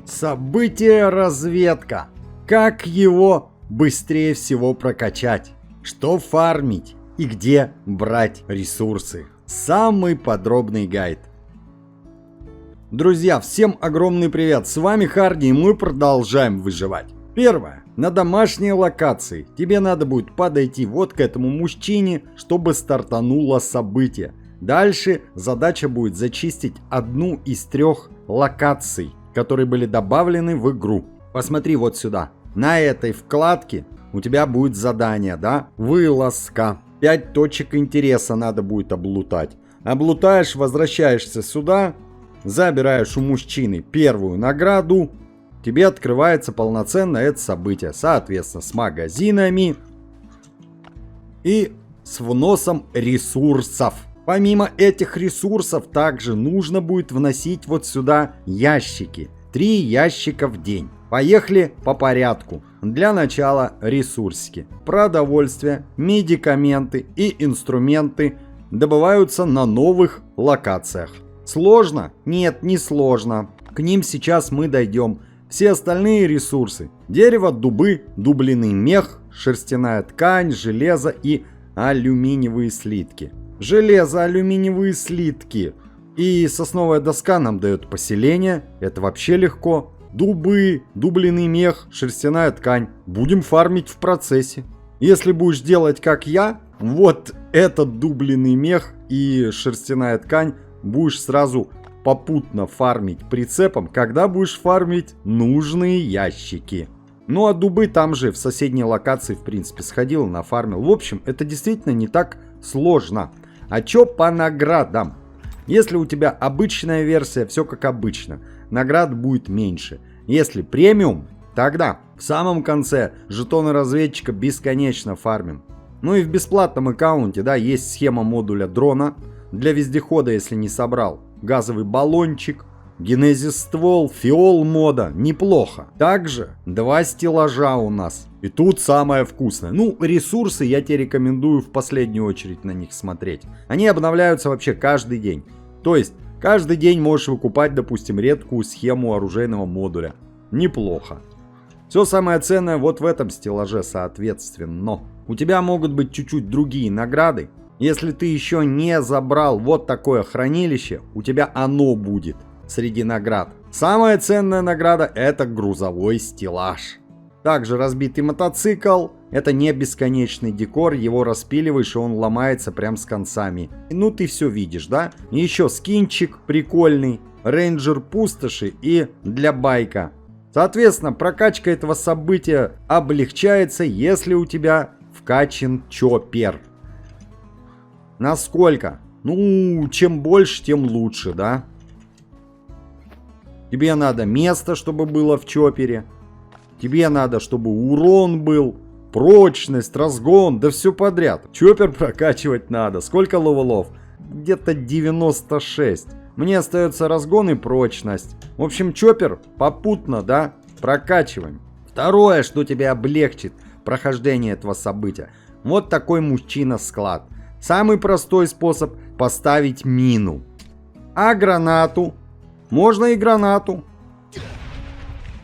Событие разведка. Как его быстрее всего прокачать? Что фармить? И где брать ресурсы? Самый подробный гайд. Друзья, всем огромный привет! С вами Харди, и мы продолжаем выживать. Первое. На домашней локации тебе надо будет подойти вот к этому мужчине, чтобы стартануло событие. Дальше задача будет зачистить одну из 3 локаций, которые были добавлены в игру. Посмотри вот сюда. На этой вкладке у тебя будет задание, да? Вылазка. 5 точек интереса надо будет облутать. Облутаешь, возвращаешься сюда, забираешь у мужчины первую награду. Тебе открывается полноценно это событие. Соответственно, с магазинами и с вносом ресурсов. Помимо этих ресурсов, также нужно будет вносить вот сюда ящики. 3 ящика в день. Поехали по порядку. Для начала ресурсики. Продовольствие, медикаменты и инструменты добываются на новых локациях. Сложно? Нет, не сложно. К ним сейчас мы дойдем. Все остальные ресурсы. Дерево, дубы, дубленый мех, шерстяная ткань, железо и алюминиевые слитки. Железо, алюминиевые слитки и сосновая доска нам дает поселение. Это вообще легко. Дубы, дубленый мех, шерстяная ткань. Будем фармить в процессе. Если будешь делать как я, вот этот дубленый мех и шерстяная ткань будешь сразу попутно фармить прицепом, когда будешь фармить нужные ящики. Ну а дубы там же в соседней локации в принципе сходил, нафармил. В общем, это действительно не так сложно. А чё по наградам? Если у тебя обычная версия, все как обычно. Наград будет меньше. Если премиум, тогда в самом конце жетоны разведчика бесконечно фармим. Ну и в бесплатном аккаунте, да, есть схема модуля дрона. Для вездехода, если не собрал, газовый баллончик, генезис ствол, фиол мода. Неплохо. Также 2 стеллажа у нас. И тут самое вкусное. Ну, ресурсы я тебе рекомендую в последнюю очередь на них смотреть. Они обновляются вообще каждый день. То есть, каждый день можешь выкупать, допустим, редкую схему оружейного модуля. Неплохо. Все самое ценное вот в этом стеллаже, соответственно. У тебя могут быть чуть-чуть другие награды. Если ты еще не забрал вот такое хранилище, у тебя оно будет среди наград. Самая ценная награда — это грузовой стеллаж. Также разбитый мотоцикл. Это не бесконечный декор, его распиливаешь и он ломается прям с концами. Ну ты все видишь, да? Еще скинчик прикольный, рейнджер пустоши и для байка. Соответственно, прокачка этого события облегчается, если у тебя вкачан чоппер. Насколько? Ну, чем больше, тем лучше, да? Тебе надо место, чтобы было в чоппере. Тебе надо, чтобы урон был, прочность, разгон, да все подряд. Чоппер прокачивать надо. Сколько левелов? Где-то 96. Мне остается разгон и прочность. В общем, чоппер попутно, да, прокачиваем. Второе, что тебе облегчит прохождение этого события. Вот такой мужчина-склад. Самый простой способ поставить мину. А гранату? Можно и гранату.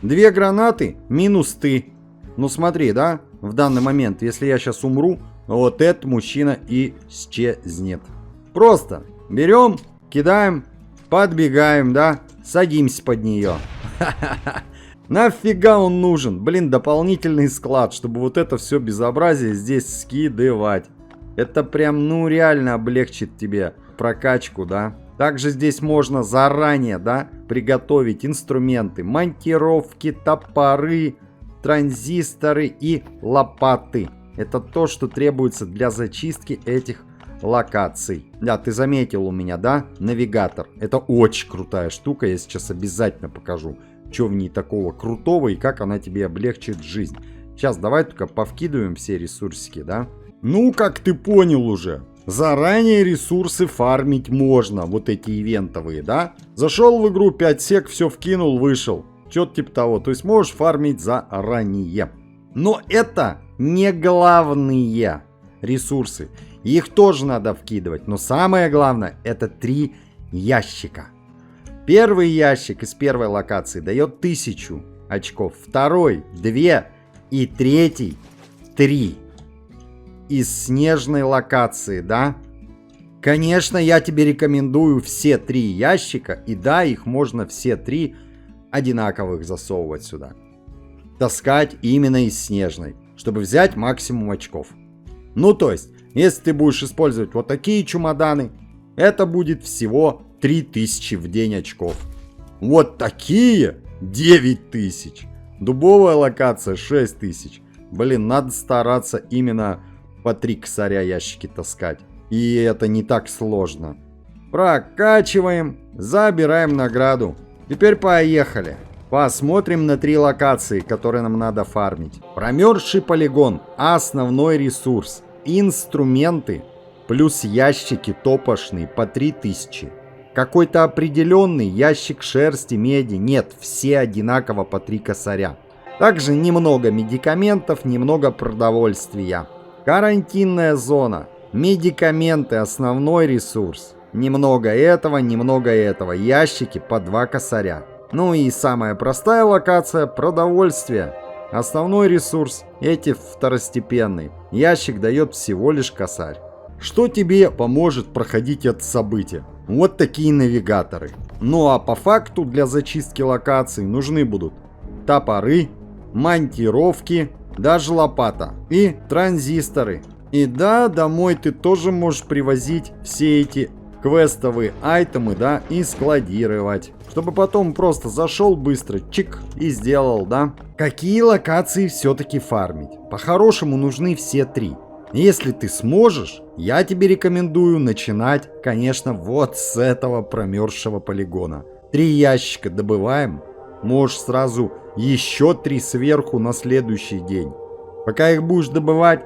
2 гранаты минус ты. Ну смотри, да, в данный момент, если я сейчас умру, вот этот мужчина исчезнет. Просто берем, кидаем, подбегаем, да, садимся под нее. Нафига он нужен? Блин, дополнительный склад, чтобы вот это все безобразие здесь скидывать. Это прям, ну, реально облегчит тебе прокачку, да. Также здесь можно заранее, да, приготовить инструменты, монтировки, топоры, транзисторы и лопаты. Это то, что требуется для зачистки этих локаций. Да, ты заметил у меня, да, навигатор. Это очень крутая штука, я сейчас обязательно покажу, что в ней такого крутого и как она тебе облегчит жизнь. Сейчас давай только повкидываем все ресурсики, да. Ну, как ты понял уже. Заранее ресурсы фармить можно, вот эти ивентовые, да? Зашел в игру, 5 сек, все вкинул, вышел. Что-то типа того. То есть можешь фармить заранее. Но это не главные ресурсы. Их тоже надо вкидывать. Но самое главное, это 3 ящика. Первый ящик из первой локации дает 1000 очков, второй 2 и третий 3. Из снежной локации, да? Конечно, я тебе рекомендую все 3 ящика, и да, их можно все 3 одинаковых засовывать сюда. Таскать именно из снежной, чтобы взять максимум очков. Ну то есть, если ты будешь использовать вот такие чемоданы, это будет всего 3000 в день очков. Вот такие 9000. Дубовая локация 6000. Блин, надо стараться именно по 3 косаря ящики таскать. И это не так сложно. Прокачиваем, забираем награду. Теперь поехали. Посмотрим на 3 локации, которые нам надо фармить. Промерзший полигон, основной ресурс, инструменты, плюс ящики топошные по 3000. Какой-то определенный ящик шерсти, меди, нет, все одинаково по 3 косаря. Также немного медикаментов, немного продовольствия. Карантинная зона, медикаменты, основной ресурс. Немного этого, ящики по 2 косаря. Ну и самая простая локация, продовольствие. Основной ресурс, эти второстепенный. Ящик дает всего лишь косарь. Что тебе поможет проходить это событие? Вот такие навигаторы. Ну а по факту для зачистки локаций нужны будут топоры, монтировки, даже лопата и транзисторы. И да, домой ты тоже можешь привозить все эти квестовые айтемы, да, и складировать. Чтобы потом просто зашел быстро, чик, и сделал, да. Какие локации все-таки фармить? По-хорошему нужны все 3. Если ты сможешь, я тебе рекомендую начинать, конечно, вот с этого промерзшего полигона. 3 ящика добываем, можешь сразу еще 3 сверху на следующий день. Пока их будешь добывать,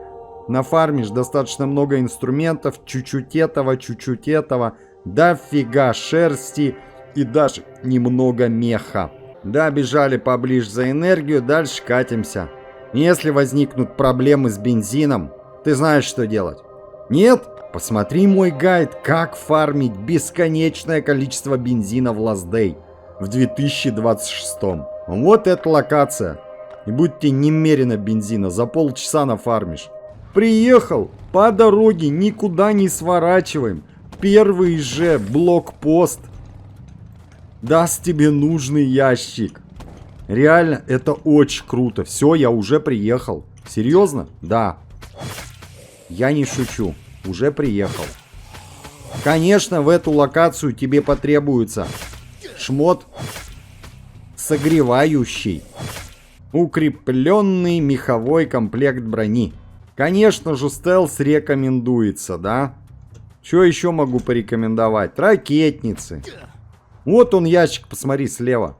нафармишь достаточно много инструментов, чуть-чуть этого, дофига шерсти и даже немного меха. Да, бежали поближе за энергию, дальше катимся. Если возникнут проблемы с бензином, ты знаешь, что делать? Нет? Посмотри мой гайд, как фармить бесконечное количество бензина в Last Day в 2026. Вот эта локация. И будет тебе немерено бензина, за полчаса нафармишь. Приехал, по дороге никуда не сворачиваем. Первый же блокпост даст тебе нужный ящик. Реально, это очень круто. Все, я уже приехал. Серьезно? Да. Я не шучу. Уже приехал. Конечно, в эту локацию тебе потребуется шмот согревающий. Укрепленный меховой комплект брони. Конечно же, стелс рекомендуется, да? Что еще могу порекомендовать? Ракетницы. Вот он ящик, посмотри, слева.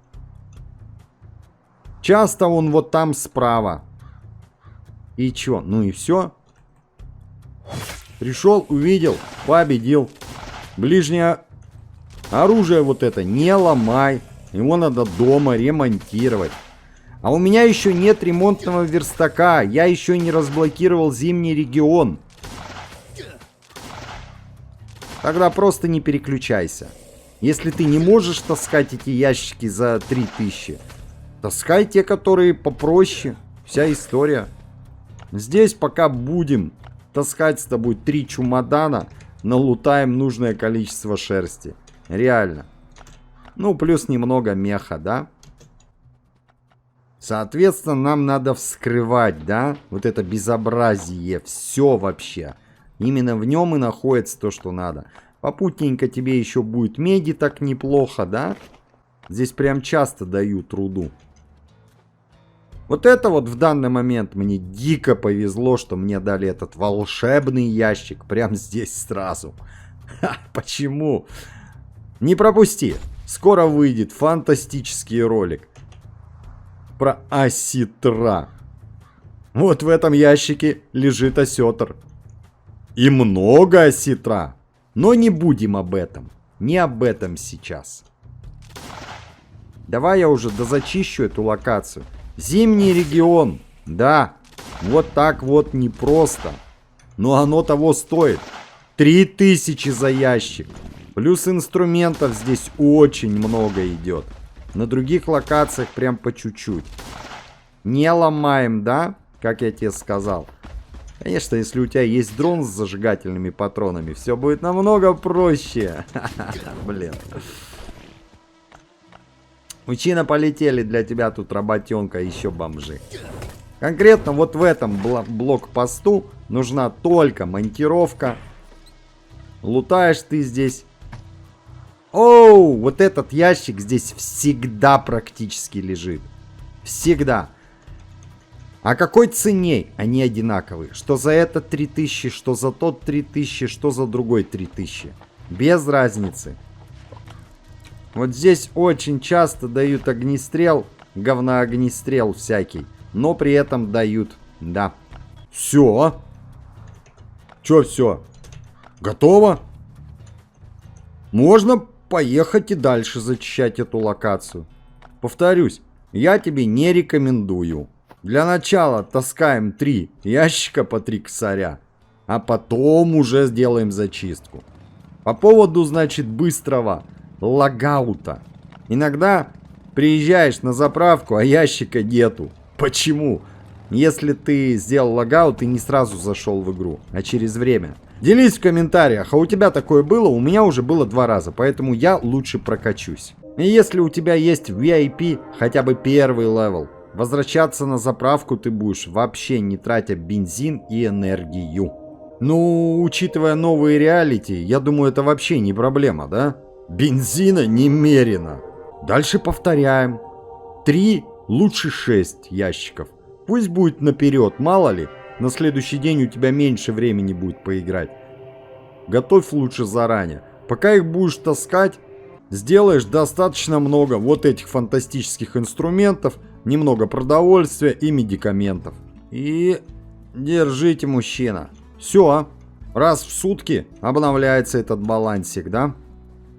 Часто он вот там справа. И чё? Ну и все. Пришел, увидел, победил. Ближнее оружие вот это не ломай. Его надо дома ремонтировать. А у меня еще нет ремонтного верстака. Я еще не разблокировал зимний регион. Тогда просто не переключайся. Если ты не можешь таскать эти ящики за 3000, таскай те, которые попроще. Вся история. Здесь пока будем таскать с тобой 3 чемодана, налутаем нужное количество шерсти. Реально. Ну, плюс немного меха, да? Соответственно, нам надо вскрывать, да? Вот это безобразие. Все вообще. Именно в нем и находится то, что надо. Попутненько тебе еще будет меди так неплохо, да? Здесь прям часто дают руду. Вот это вот в данный момент мне дико повезло, что мне дали этот волшебный ящик прямо здесь сразу. Ха, почему? Не пропусти. Скоро выйдет фантастический ролик про осетра. Вот в этом ящике лежит осетр. И много осетра. Но не будем об этом. Не об этом сейчас. Давай я уже дозачищу эту локацию. Зимний регион. Да, вот так вот непросто. Но оно того стоит. 3000 за ящик. Плюс инструментов здесь очень много идет. На других локациях прям по чуть-чуть. Не ломаем, да? Как я тебе сказал. Конечно, если у тебя есть дрон с зажигательными патронами, все будет намного проще. Блин. Мужчина, полетели, для тебя тут работенка, еще бомжи. Конкретно вот в этом блокпосту нужна только монтировка. Лутаешь ты здесь. Оу, вот этот ящик здесь всегда практически лежит. Всегда. А какой цене они одинаковые? Что за это 3000, что за тот 3000, что за другой 3000. Без разницы. Вот здесь очень часто дают огнестрел, говноогнестрел всякий. Но при этом дают, да. Все. Че все? Готово? Можно поехать и дальше зачищать эту локацию. Повторюсь, я тебе не рекомендую. Для начала таскаем 3 ящика по 3 косаря, а потом уже сделаем зачистку. По поводу, значит, быстрого логаута. Иногда приезжаешь на заправку, а ящика нету. Почему? Если ты сделал логаут и не сразу зашел в игру, а через время. Делись в комментариях, а у тебя такое было? У меня уже было 2 раза, поэтому я лучше прокачусь. И если у тебя есть VIP, хотя бы первый левел, возвращаться на заправку ты будешь вообще не тратя бензин и энергию. Ну, учитывая новые реалити, я думаю, это вообще не проблема, да? Бензина немерено. Дальше повторяем. 3, лучше 6 ящиков. Пусть будет наперед, мало ли. На следующий день у тебя меньше времени будет поиграть. Готовь лучше заранее. Пока их будешь таскать, сделаешь достаточно много вот этих фантастических инструментов, немного продовольствия и медикаментов. И держите, мужчина. Все. Раз в сутки обновляется этот балансик, да?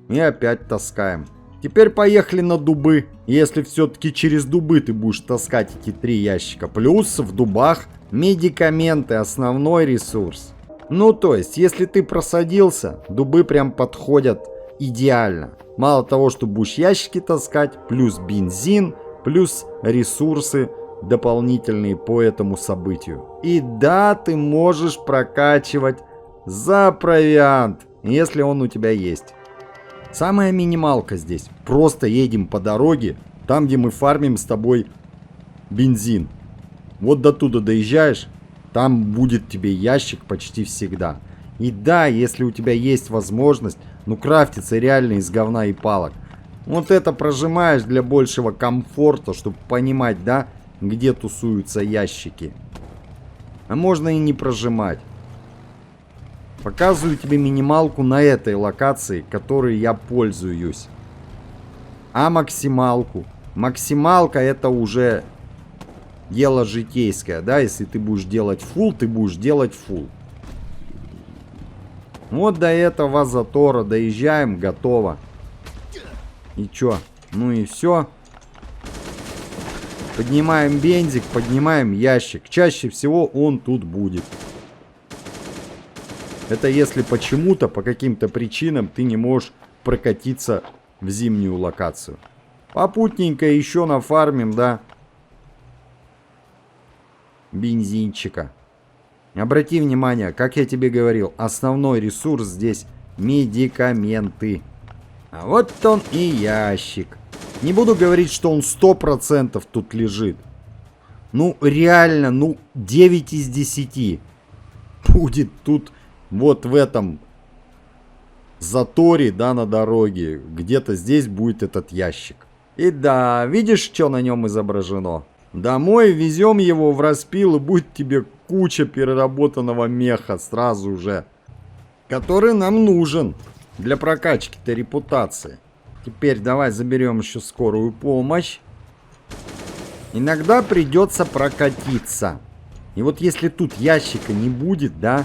И опять таскаем. Теперь поехали на дубы. Если все-таки через дубы ты будешь таскать эти 3 ящика. Плюс в дубах медикаменты, основной ресурс. Ну, то есть, если ты просадился, дубы прям подходят идеально. Мало того, что будешь ящики таскать, плюс бензин, плюс ресурсы дополнительные по этому событию. И да, ты можешь прокачивать за провиант, если он у тебя есть. Самая минималка здесь. Просто едем по дороге, там, где мы фармим с тобой бензин. Вот до туда доезжаешь, там будет тебе ящик почти всегда. И да, если у тебя есть возможность, ну крафтится реально из говна и палок. Вот это прожимаешь для большего комфорта, чтобы понимать, да, где тусуются ящики. А можно и не прожимать. Показываю тебе минималку на этой локации, которой я пользуюсь. А максималку? Максималка это уже дело житейское, да? Если ты будешь делать фулл, ты будешь делать фулл. Вот до этого затора доезжаем, готово. И чё? Ну и все. Поднимаем бензик, поднимаем ящик. Чаще всего он тут будет. Это если почему-то, по каким-то причинам ты не можешь прокатиться в зимнюю локацию. Попутненько еще нафармим, да, бензинчика. Обрати внимание, как я тебе говорил, основной ресурс здесь медикаменты. А вот он и ящик. Не буду говорить, что он 100% тут лежит. Ну, реально, ну, 9 из 10 будет тут. Вот в этом заторе, да, на дороге. Где-то здесь будет этот ящик. И да, видишь, что на нем изображено? Домой везем его в распил, и будет тебе куча переработанного меха сразу же. Который нам нужен для прокачки-то репутации. Теперь давай заберем еще скорую помощь. Иногда придется прокатиться. И вот если тут ящика не будет, да...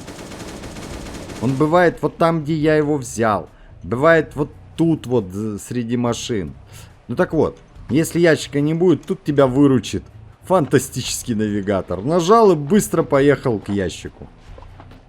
Он бывает вот там, где я его взял. Бывает вот тут вот среди машин. Ну так вот, если ящика не будет, тут тебя выручит фантастический навигатор. Нажал и быстро поехал к ящику.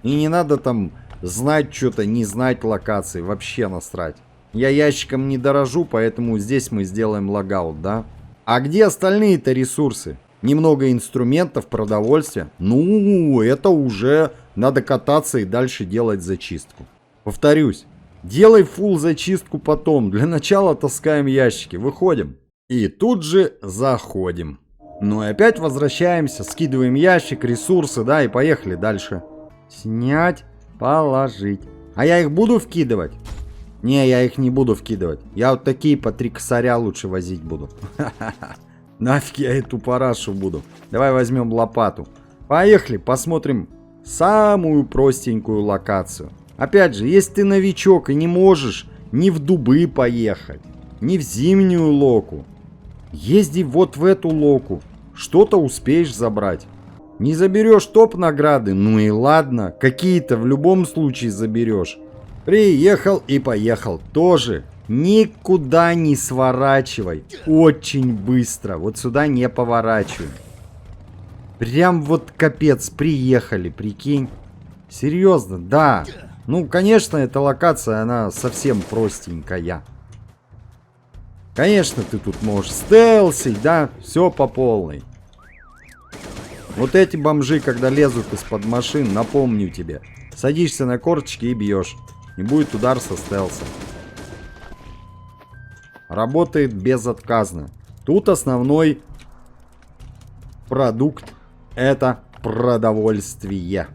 И не надо там знать что-то, не знать локации, вообще насрать. Я ящиком не дорожу, поэтому здесь мы сделаем логаут, да? А где остальные-то ресурсы? Немного инструментов, продовольствия. Ну, это уже надо кататься и дальше делать зачистку. Повторюсь, делай фулл зачистку потом. Для начала таскаем ящики, выходим. И тут же заходим. Ну и опять возвращаемся, скидываем ящик, ресурсы, да, и поехали дальше. Снять, положить. А я их буду вкидывать? Не, я их не буду вкидывать. Я вот такие по 3 косаря лучше возить буду. Нафиг я эту парашу буду. Давай возьмем лопату. Поехали, посмотрим самую простенькую локацию. Опять же, если ты новичок и не можешь ни в дубы поехать, ни в зимнюю локу, езди вот в эту локу. Что-то успеешь забрать. Не заберешь топ награды, ну и ладно, какие-то в любом случае заберешь. Приехал и поехал тоже. Никуда не сворачивай. Очень быстро. Вот сюда не поворачивай. Прям вот капец, приехали, прикинь. Серьезно, да. Ну, конечно, эта локация, она совсем простенькая. Конечно, ты тут можешь стелсить, да, все по полной. Вот эти бомжи, когда лезут из-под машин, напомню тебе. Садишься на корточки и бьешь. И будет удар со стелсом. Работает безотказно. Тут основной продукт — это продовольствие.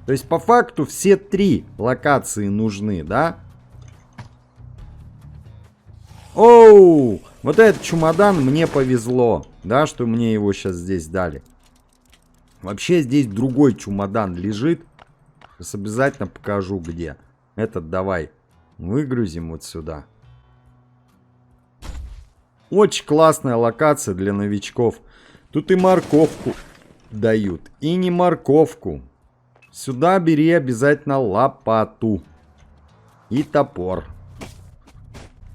То есть по факту все 3 локации нужны, да? Оу! Вот этот чемодан мне повезло, да, что мне его сейчас здесь дали. Вообще здесь другой чемодан лежит. Сейчас обязательно покажу где. Этот давай выгрузим вот сюда. Очень классная локация для новичков. Тут и морковку дают, и не морковку. Сюда бери обязательно лопату и топор.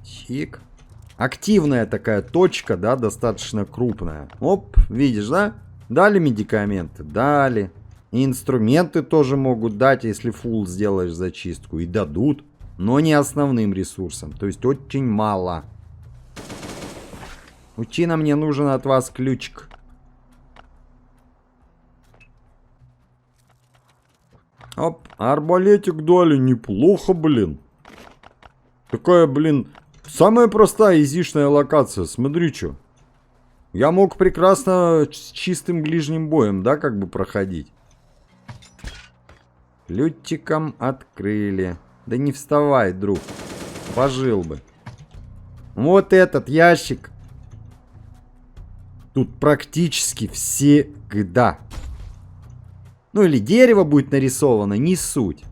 Чик. Активная такая точка, да, достаточно крупная. Оп, видишь, да? Дали медикаменты? Дали. И инструменты тоже могут дать, если фулл сделаешь зачистку. И дадут, но не основным ресурсом. То есть очень мало. Мужчина, мне нужен от вас ключик. Оп, арбалетик дали, неплохо, блин. Такая, блин, самая простая изишная локация, смотри, что. Я мог прекрасно с чистым ближним боем, да, как бы проходить. Лютиком открыли. Да не вставай, друг. Пожил бы. Вот этот ящик. Тут практически всегда. Ну или дерево будет нарисовано, не суть.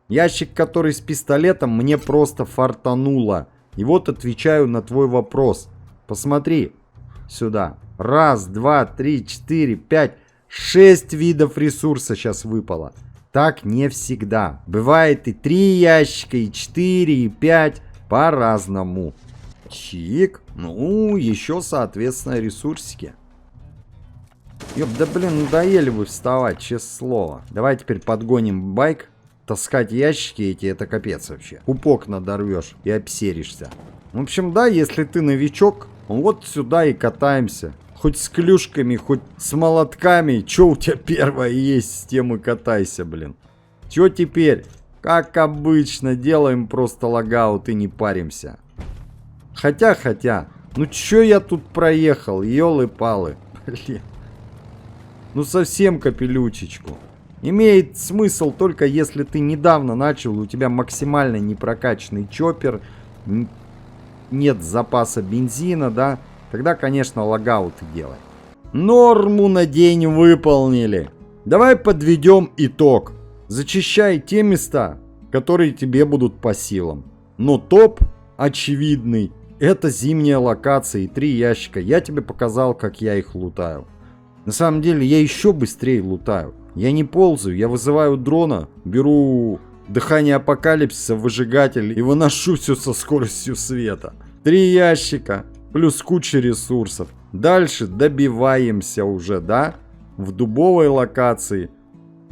Ящик, который с пистолетом, мне просто фартануло. И вот отвечаю на твой вопрос. Посмотри сюда. 1, 2, 3, 4, 5, 6 видов ресурса сейчас выпало. Так не всегда. Бывает и 3 ящика, и 4, и 5. По-разному. Чик. Ну, еще, соответственно, ресурсики. Ёп, да блин, надоели вы вставать, честное слово. Давай теперь подгоним байк. Таскать ящики эти, это капец вообще. Пупок надорвешь и обсеришься. В общем, да, если ты новичок, вот сюда и катаемся. Хоть с клюшками, хоть с молотками. Че у тебя первое есть, с тем и катайся, блин. Че теперь? Как обычно, делаем просто логаут и не паримся. Хотя, ну че я тут проехал, елы-палы. Блин. Ну совсем капелючечку. Имеет смысл только если ты недавно начал, у тебя максимально непрокачанный чоппер, нет запаса бензина, да, тогда, конечно, логаут делай. Норму на день выполнили. Давай подведем итог. Зачищай те места, которые тебе будут по силам. Но топ очевидный. Это зимняя локация и 3 ящика. Я тебе показал, как я их лутаю. На самом деле, я еще быстрее лутаю. Я не ползаю, я вызываю дрона, беру дыхание апокалипсиса, выжигатель и выношу все со скоростью света. 3 ящика, плюс куча ресурсов. Дальше добиваемся уже, да? В дубовой локации.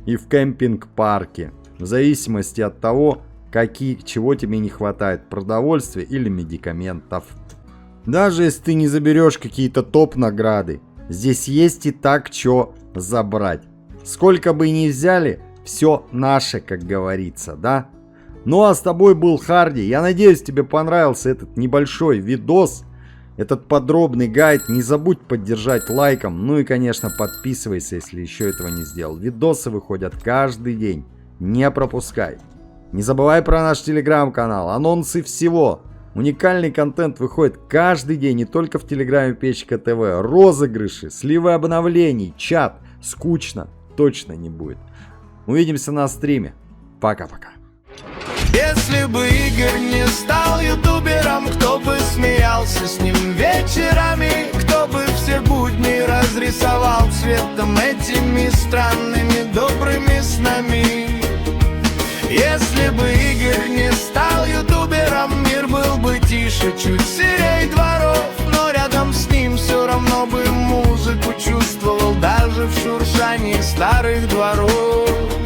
и в кемпинг-парке, в зависимости от того, чего тебе не хватает, продовольствия или медикаментов. Даже если ты не заберешь какие-то топ-награды, здесь есть и так что забрать. Сколько бы ни взяли, все наше, как говорится, да? Ну а с тобой был Харди. Я надеюсь, тебе понравился этот небольшой видос, этот подробный гайд. Не забудь поддержать лайком, ну и, конечно, подписывайся, если еще этого не сделал. Видосы выходят каждый день, не пропускай. Не забывай про наш телеграм-канал, анонсы всего. Уникальный контент выходит каждый день, не только в телеграме Печка ТВ. Розыгрыши, сливы обновлений, чат. Скучно точно не будет. Увидимся на стриме. Пока-пока. Если бы Игорь не стал ютубером, кто бы смеялся с ним вечерами, кто бы все будни разрисовал цветом этими странными добрыми снами. Если бы Игорь не стал ютубером, мир был бы тише, чуть серей дворов, но рядом с ним все равно бы музыку чувствовал даже в шуршании старых дворов.